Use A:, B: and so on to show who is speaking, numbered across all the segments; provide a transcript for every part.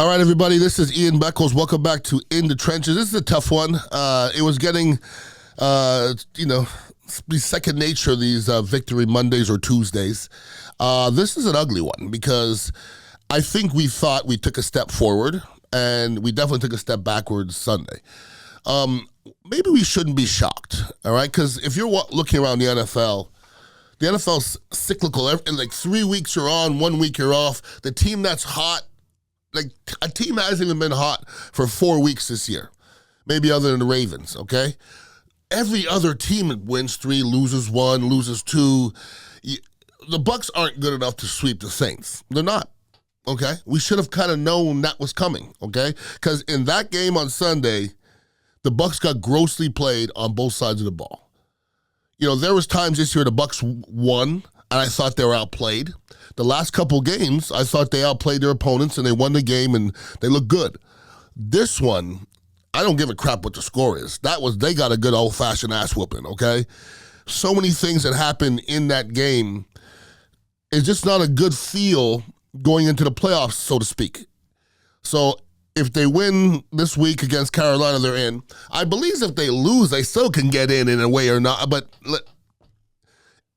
A: All right, everybody, this is Ian Beckles. Welcome back to In the Trenches. This is a tough one. It was getting, be second nature, these Victory Mondays or Tuesdays. This is an ugly one because I think we thought we took a step forward, and we definitely took a step backwards Sunday. Maybe we shouldn't be shocked, all right? Because if you're looking around the NFL's cyclical. In like 3 weeks you're on, 1 week you're off. The team that's hot, like a team hasn't even been hot for 4 weeks this year, maybe other than the Ravens, okay? Every other team wins 3, loses 1, loses 2. The Bucs aren't good enough to sweep the Saints. They're not, okay? We should have kind of known that was coming, okay? Because in that game on Sunday, the Bucs got grossly played on both sides of the ball. You know, there was times this year the Bucs won, and I thought they were outplayed. The last couple games, I thought they outplayed their opponents, and they won the game, and they looked good. This one, I don't give a crap what the score is. They got a good old-fashioned ass whooping, okay? So many things that happened in that game. It's just not a good feel going into the playoffs, so to speak. So if they win this week against Carolina, they're in. I believe if they lose, they still can get in a way or not. But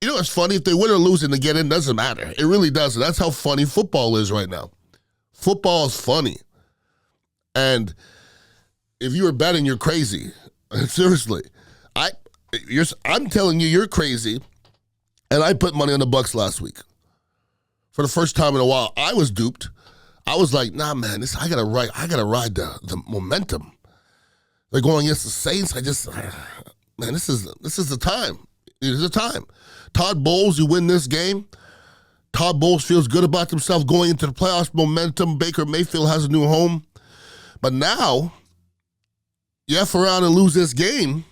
A: you know, it's funny. If they win or lose and they get in, doesn't matter. It really doesn't. That's how funny football is right now. Football is funny. And if you were betting, you're crazy. Seriously. I'm telling you, you're crazy. And I put money on the Bucs last week. For the first time in a while, I was duped. I was like, nah, man, I gotta ride the momentum. They're going against the Saints. This is the time. It is the time. Todd Bowles, you win this game. Todd Bowles feels good about himself going into the playoffs. Momentum. Baker Mayfield has a new home. But now, you F around and lose this game,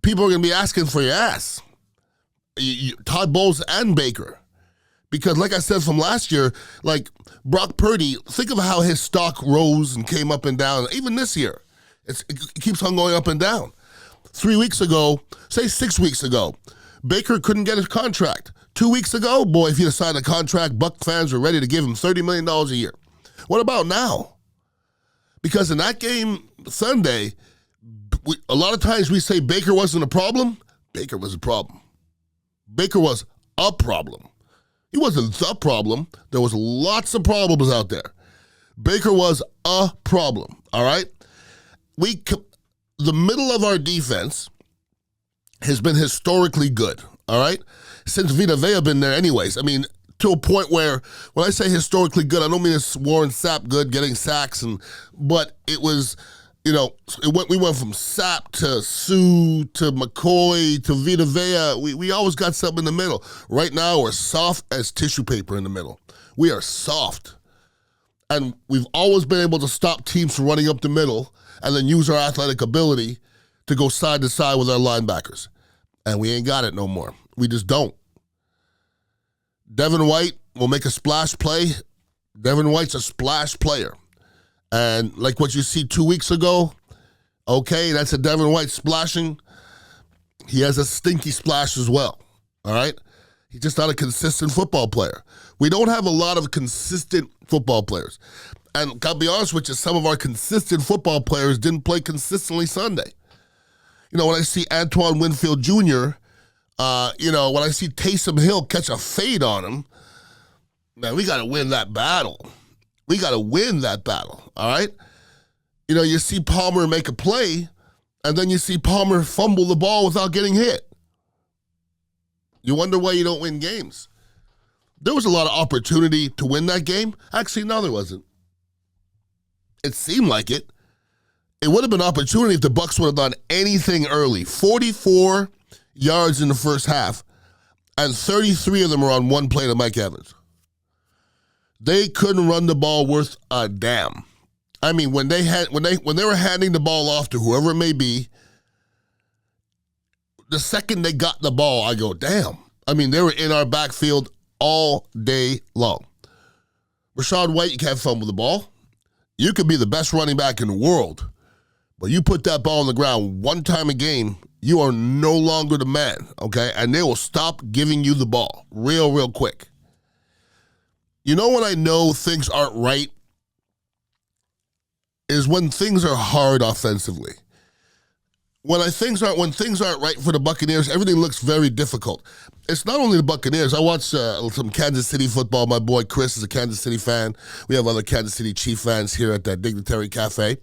A: people are going to be asking for your ass. Todd Bowles and Baker. Because like I said from last year, like Brock Purdy, think of how his stock rose and came up and down. Even this year, it keeps on going up and down. 3 weeks ago, say 6 weeks ago, Baker couldn't get his contract. 2 weeks ago, boy, if he'd have signed a contract, Bucs fans were ready to give him $30 million a year. What about now? Because in that game Sunday, a lot of times we say Baker wasn't a problem. Baker was a problem. Baker was a problem. He wasn't the problem. There was lots of problems out there. Baker was a problem, all right? The middle of our defense has been historically good, all right? Since Vita Vea been there anyways. I mean, to a point where when I say historically good, I don't mean it's Warren Sapp good, getting sacks, but it was, we went from Sapp to Sue to McCoy to Vita Vea. We always got something in the middle. Right now, we're soft as tissue paper in the middle. We are soft. And we've always been able to stop teams from running up the middle and then use our athletic ability to go side to side with our linebackers. And we ain't got it no more. We just don't. Devin White will make a splash play. Devin White's a splash player. And like what you see 2 weeks ago, okay, that's a Devin White splashing. He has a stinky splash as well, all right? He's just not a consistent football player. We don't have a lot of consistent football players. And I'll be honest with you, some of our consistent football players didn't play consistently Sunday. You know, when I see Antoine Winfield Jr., when I see Taysom Hill catch a fade on him, man, we got to win that battle. We got to win that battle, all right? You know, you see Palmer make a play, and then you see Palmer fumble the ball without getting hit. You wonder why you don't win games. There was a lot of opportunity to win that game. Actually, no, there wasn't. It seemed like it. It would have been opportunity if the Bucs would have done anything early. 44 yards in the first half, and 33 of them were on one play to Mike Evans. They couldn't run the ball worth a damn. I mean, when they were handing the ball off to whoever it may be, the second they got the ball, I go, damn. I mean, they were in our backfield all day long. Rachaad White, you can't fumble the ball. You could be the best running back in the world, but you put that ball on the ground one time a game, you are no longer the man, okay? And they will stop giving you the ball real quick. You know when I know things aren't right? is when things are hard offensively. When things aren't right for the Buccaneers, everything looks very difficult. It's not only the Buccaneers. I watch some Kansas City football. My boy Chris is a Kansas City fan. We have other Kansas City Chief fans here at that Dignitary Cafe.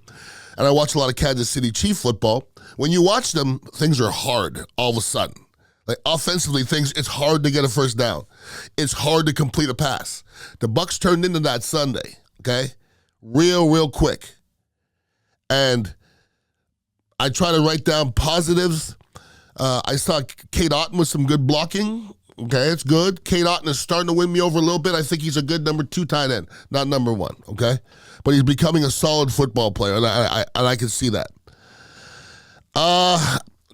A: And I watch a lot of Kansas City Chief football. When you watch them, things are hard all of a sudden. Like offensively, it's hard to get a first down. It's hard to complete a pass. The Bucs turned into that Sunday, okay? Real quick. And I try to write down positives. I saw Kate Otten with some good blocking. Okay, it's good. Kate Otten is starting to win me over a little bit. I think he's a good number 2 tight end, not number 1, okay? But he's becoming a solid football player, and I can see that.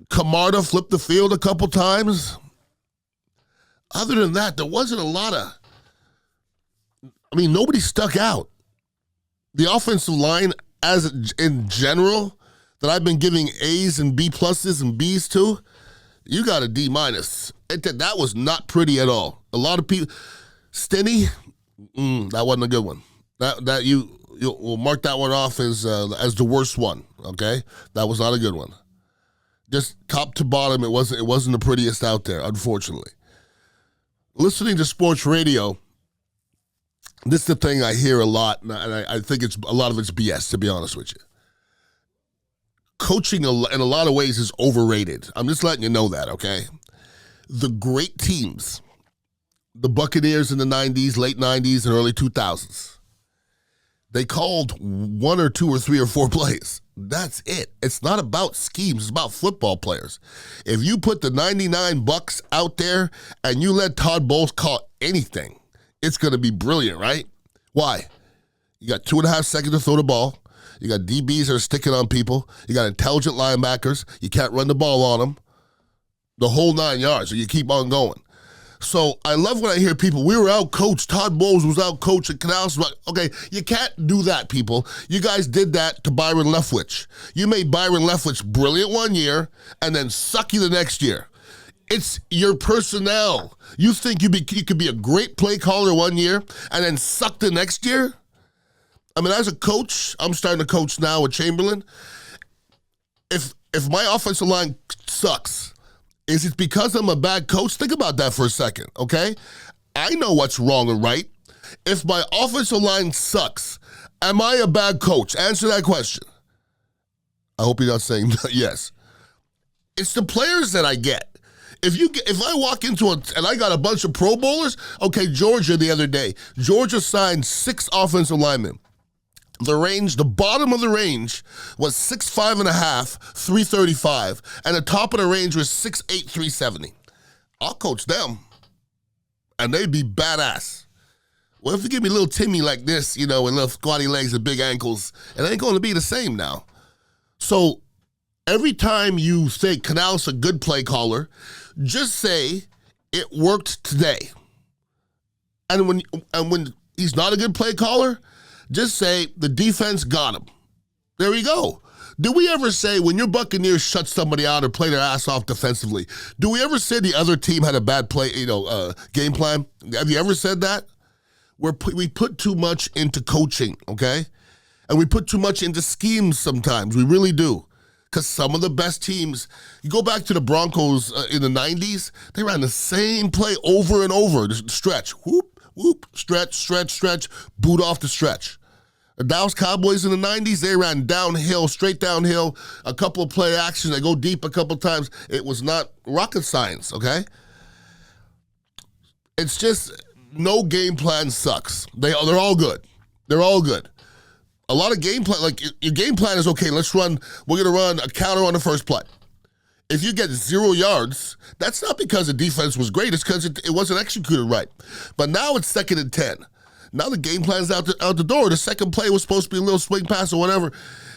A: Camarda flipped the field a couple times. Other than that, there wasn't a lot of... nobody stuck out. The offensive line, as in general, that I've been giving A's and B pluses and B's to, you got a D minus. That was not pretty at all. A lot of people... Stinny, that wasn't a good one. You'll mark that one off as the worst one, okay? That was not a good one. Just top to bottom, it wasn't the prettiest out there, unfortunately. Listening to sports radio, this is the thing I hear a lot, and I think a lot of it's BS, to be honest with you. Coaching in a lot of ways is overrated. I'm just letting you know that, okay? The great teams, the Buccaneers in the 90s, late 90s, and early 2000s, they called 1 or 2 or 3 or 4 plays. That's it. It's not about schemes. It's about football players. If you put the 99 Bucs out there and you let Todd Bowles call anything, it's going to be brilliant, right? Why? You got 2.5 seconds to throw the ball. You got DBs that are sticking on people. You got intelligent linebackers. You can't run the ball on them. The whole 9 yards, so you keep on going. So I love when I hear people, we were out-coached. Todd Bowles was out-coached at Canals. Okay, you can't do that, people. You guys did that to Byron Leftwich. You made Byron Leftwich brilliant one year and then sucky the next year. It's your personnel. You think you could be a great play caller one year and then suck the next year? As a coach, I'm starting to coach now with Chamberlain. If my offensive line sucks, is it because I'm a bad coach? Think about that for a second, okay? I know what's wrong and right. If my offensive line sucks, am I a bad coach? Answer that question. I hope you're not saying yes. It's the players that I get. If I walk into and I got a bunch of Pro Bowlers, okay, Georgia the other day, Georgia signed 6 offensive linemen. The bottom of the range was 6'5.5", 335, and the top of the range was 6'8", 370. I'll coach them, and they'd be badass. Well, if you give me a little Timmy like this, and little squatty legs and big ankles, it ain't going to be the same now. So every time you say Canals a good play caller, just say it worked today. And when he's not a good play caller, just say the defense got him. There we go. Do we ever say when your Buccaneers shut somebody out or play their ass off defensively, do we ever say the other team had a bad play, game plan? Have you ever said that? We put too much into coaching, okay? And we put too much into schemes sometimes. We really do. Because some of the best teams, you go back to the Broncos in the 90s, they ran the same play over and over. The stretch, whoop, whoop, stretch, boot off the stretch. The Dallas Cowboys in the 90s, they ran downhill, straight downhill, a couple of play actions, they go deep a couple times. It was not rocket science, okay? It's just no game plan sucks. They're all good. They're all good. A lot of game plan, like your game plan is, okay, we're going to run a counter on the first play. If you get 0 yards, that's not because the defense was great. It's because it wasn't executed right. But now it's 2nd and 10. Now the game plan's out the door. The second play was supposed to be a little swing pass or whatever.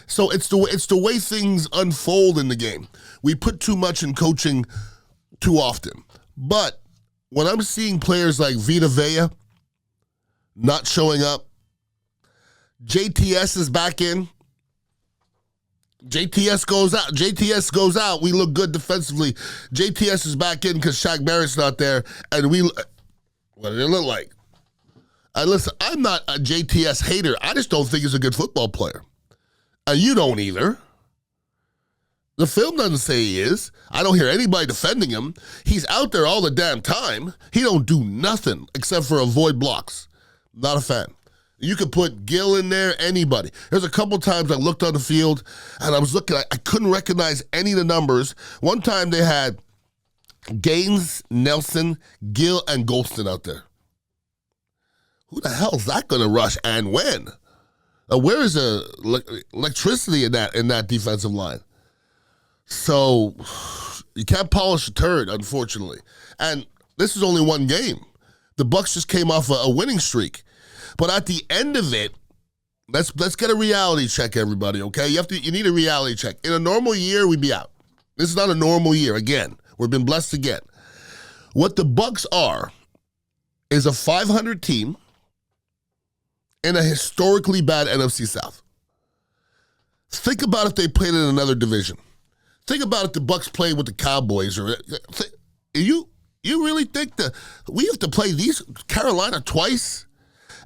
A: So it's the way things unfold in the game. We put too much in coaching too often. But when I'm seeing players like Vita Vea not showing up, JTS is back in. JTS goes out. We look good defensively. JTS is back in because Shaq Barrett's not there. And what did it look like? And listen, I'm not a JTS hater. I just don't think he's a good football player. And you don't either. The film doesn't say he is. I don't hear anybody defending him. He's out there all the damn time. He don't do nothing except for avoid blocks. Not a fan. You could put Gill in there, anybody. There's a couple times I looked on the field and I was looking, I couldn't recognize any of the numbers. One time they had Gaines, Nelson, Gill, and Golston out there. Who the hell is that going to rush and when? Where is the electricity in that defensive line? So you can't polish a turd, unfortunately. And this is only one game. The Bucs just came off a winning streak. But at the end of it, let's get a reality check, everybody, okay? You need a reality check. In a normal year, we'd be out. This is not a normal year. Again, we've been blessed again. What the Bucs are is a 500 team in a historically bad NFC South. Think about if they played in another division. Think about if the Bucs played with the Cowboys. You really think that we have to play these Carolina twice,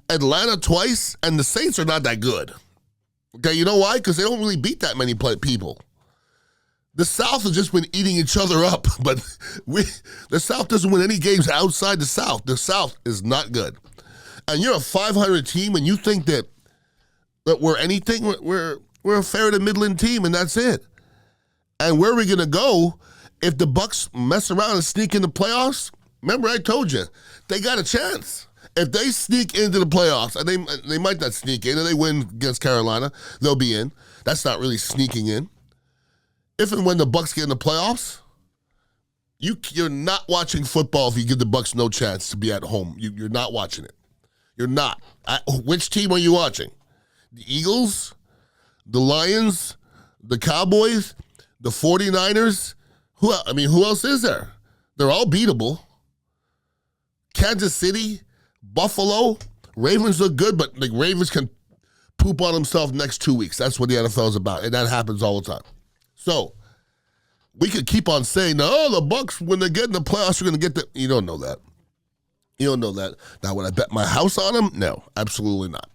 A: Atlanta twice, and the Saints are not that good? Okay, you know why? Because they don't really beat that many people. The South has just been eating each other up, but the South doesn't win any games outside the South. The South is not good. And you're a 500 team, and you think that we're anything? We're a fair to Midland team, and that's it. And where are we going to go if the Bucs mess around and sneak in the playoffs? Remember, I told you, they got a chance. If they sneak into the playoffs, and they might not sneak in, and they win against Carolina, they'll be in. That's not really sneaking in. If and when the Bucs get in the playoffs, you're not watching football if you give the Bucs no chance to be at home. You're not watching it. You're not. Which team are you watching? The Eagles? The Lions? The Cowboys? The 49ers? Who else is there? They're all beatable. Kansas City? Buffalo? Ravens look good, but like Ravens can poop on themselves next 2 weeks. That's what the NFL is about, and that happens all the time. So we could keep on saying, no, the Bucs, when they get in the playoffs, are going to get the. You don't know that. You don't know that. Now, would I bet my house on them? No, absolutely not.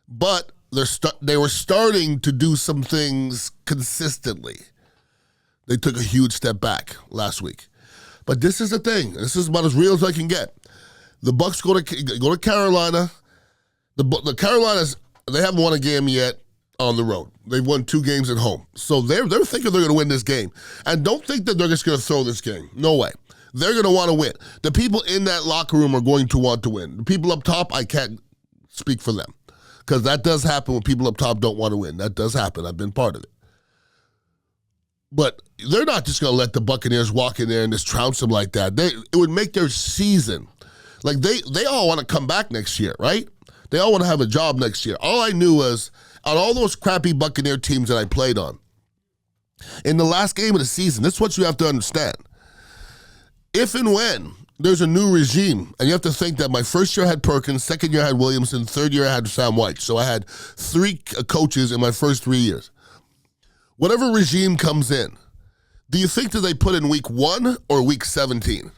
A: But they were starting to do some things consistently. They took a huge step back last week. But this is the thing. This is about as real as I can get. The Bucs go to Carolina. The Carolinas, they haven't won a game yet on the road. They've won 2 games at home. So they're thinking they're going to win this game. And don't think that they're just going to throw this game. No way. They're going to want to win. The people in that locker room are going to want to win. The people up top, I can't speak for them. Because that does happen when people up top don't want to win. That does happen. I've been part of it. But they're not just going to let the Buccaneers walk in there and just trounce them like that. It would make their season. Like, they all want to come back next year, right? They all want to have a job next year. All I knew was, on all those crappy Buccaneer teams that I played on, in the last game of the season, this is what you have to understand. If and when there's a new regime, and you have to think that my first year I had Perkins, second year I had Williamson, third year I had Sam White. So I had 3 coaches in my first 3 years. Whatever regime comes in, do you think that they put in week 1 or week 17?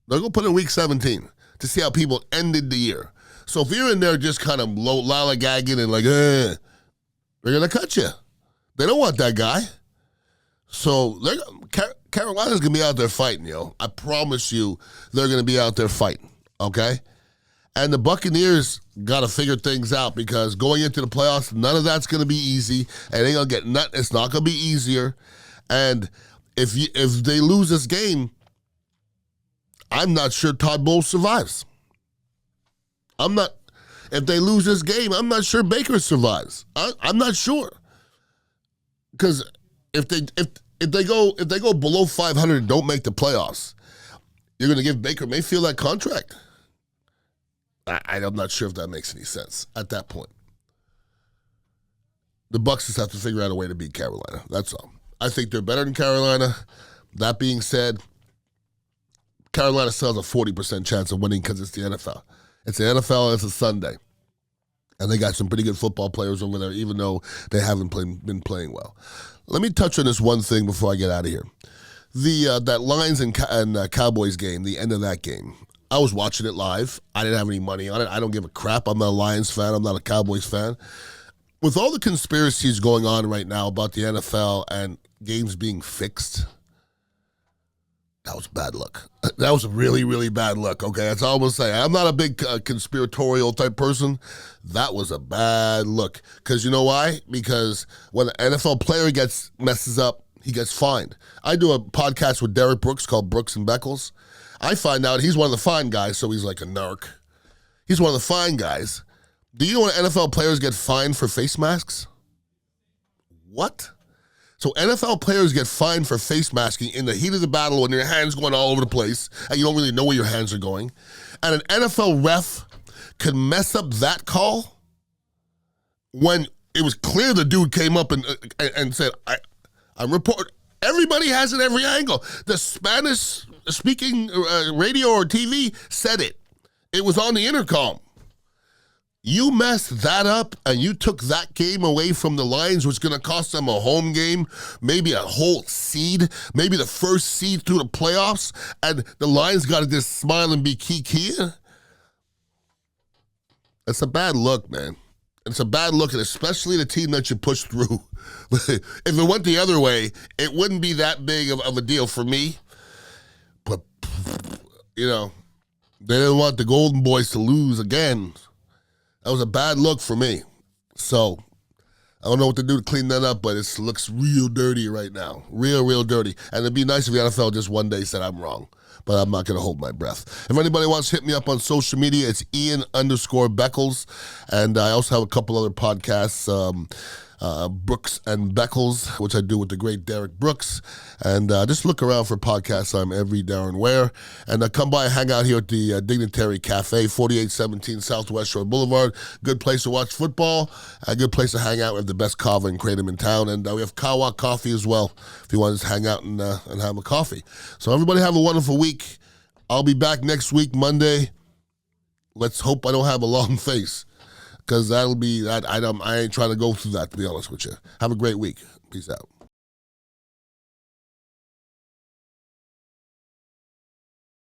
A: They're going to put in week 17 to see how people ended the year. So if you're in there just kind of lollygagging and like, they're going to cut you. They don't want that guy. So Carolina's going to be out there fighting, yo. I promise you they're going to be out there fighting, okay? And the Buccaneers got to figure things out because going into the playoffs, none of that's going to be easy. And they going to get it's not going to be easier. And if they lose this game, I'm not sure Todd Bowles survives. If they lose this game, I'm not sure Baker survives. I'm not sure. Because if they go below 500 and don't make the playoffs, you're going to give Baker Mayfield that contract? I'm not sure if that makes any sense at that point. The Bucs just have to figure out a way to beat Carolina. That's all. I think they're better than Carolina. That being said, Carolina still has a 40% chance of winning because it's the NFL. It's the NFL and it's a Sunday. And they got some pretty good football players over there, even though they haven't been playing well. Let me touch on this one thing before I get out of here. That Lions and Cowboys game, the end of that game, I was watching it live. I didn't have any money on it. I don't give a crap. I'm not a Lions fan. I'm not a Cowboys fan. with all the conspiracies going on right now about the NFL and games being fixed, that was bad luck. That was really, really bad luck, okay? That's all I'm going to say. I'm not a big conspiratorial type person. That was a bad look. Because you know why? Because when an NFL player messes up, he gets fined. I do a podcast with Derek Brooks called Brooks and Beckles. I find out he's one of the fine guys, so he's like a narc. He's one of the fine guys. Do you know when NFL players get fined for face masks? What? So NFL players get fined for face masking in the heat of the battle when your hands going all over the place and you don't really know where your hands are going. And an NFL ref could mess up that call when it was clear the dude came up and said, I'm reporting. Everybody has it every angle. The Spanish speaking radio or TV said it. It was on the intercom. You messed that up and you took that game away from the Lions, which is going to cost them a home game, maybe a whole seed, maybe the first seed through the playoffs, and the Lions got to just smile and be kiki. It's a bad look, man. It's a bad look, and especially the team that you pushed through. If it went the other way, it wouldn't be that big of a deal for me. But, you know, they didn't want the Golden Boys to lose again. That was a bad look for me. So, I don't know what to do to clean that up, but it looks real dirty right now. Real dirty. And it'd be nice if the NFL just one day said I'm wrong. But I'm not going to hold my breath. If anybody wants to hit me up on social media, it's Ian_Beckles. And I also have a couple other podcasts, Brooks and Beckles, which I do with the great Derek Brooks. And just look around for podcasts. I'm every Darren Ware. And come by and hang out here at the Dignitary Cafe, 4817 Southwest Shore Boulevard. Good place to watch football. A good place to hang out. We have the best kava and kratom in town. And we have Kawa coffee as well, if you want to just hang out and have a coffee. So everybody have a wonderful week. I'll be back next week, Monday. Let's hope I don't have a long face, because that'll be, I ain't trying to go through that, to be honest with you. Have a great week. Peace out.